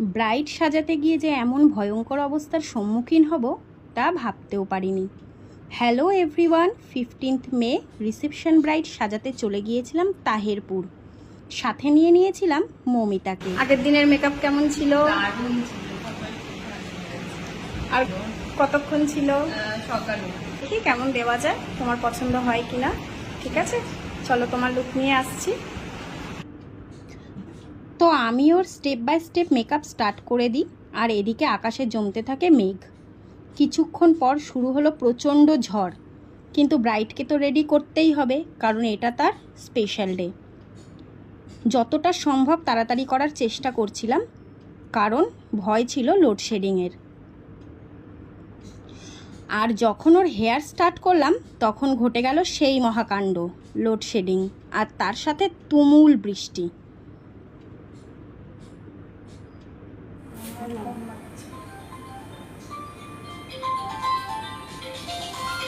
Bride সাজাতে গিয়ে যে এমন ভয়ঙ্কর অবস্থার সম্মুখীন হব তা ভাবতেও পারিনি। হ্যালো এভরিওয়ান, 15 মে রিসেপশন ব্রাইড সাজাতে চলে গিয়েছিলাম তাহেরপুর। সাথে নিয়ে নিয়েছিলাম মৌমিতাকে। আগের দিনের মেকআপ কেমন ছিল? আর কতক্ষণ ছিল? সকালে। দেখি কেমন দেওয়া যায়, তোমার পছন্দ হয় কিনা। ঠিক আছে, চলো তোমার লুক নিয়ে আসছি। তো আমি ওর step by step makeup start করে দিই, আর এদিকে আকাশে জমতে থাকে মেঘ। কিছুক্ষণ পর শুরু হলো প্রচণ্ড ঝড়, কিন্তু ব্রাইডকে তো রেডি করতেই হবে, কারণ এটা তার স্পেশাল ডে। যতটা সম্ভব তাড়াতাড়ি করার চেষ্টা করছিলাম, কারণ ভয় ছিল লোডশেডিংয়ের। আর যখন ওর হেয়ার স্টার্ট করলাম তখন ঘটে গেল সেই মহাকাণ্ড, লোডশেডিং, আর তার সাথে তুমুল বৃষ্টি।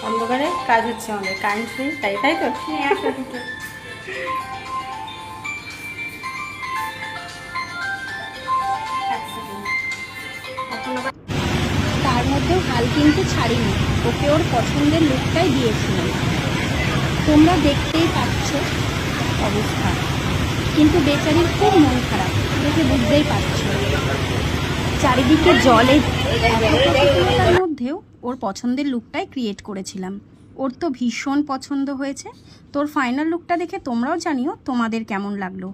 অন্ধকারে কাজ হচ্ছে আমাদের, কারেন্ট নেই, তাই তো। তার মধ্যেও হাল কিন্তু ছাড়িনি, ওকে ওর পছন্দের লুকটাই দিয়েছিলাম। তোমরা দেখতেই পাচ্ছ অবস্থা, কিন্তু বেচারির খুব মন খারাপ, দেখে বুঝতেই পারছো। চারিদিকে জলে, তার মধ্যেও ওর পছন্দের লুকটাই ক্রিয়েট করেছিলাম। ওর তো ভীষণ পছন্দ হয়েছে। তোর ফাইনাল লুকটা দেখে তোমরাও জানিও তোমাদের কেমন লাগলো।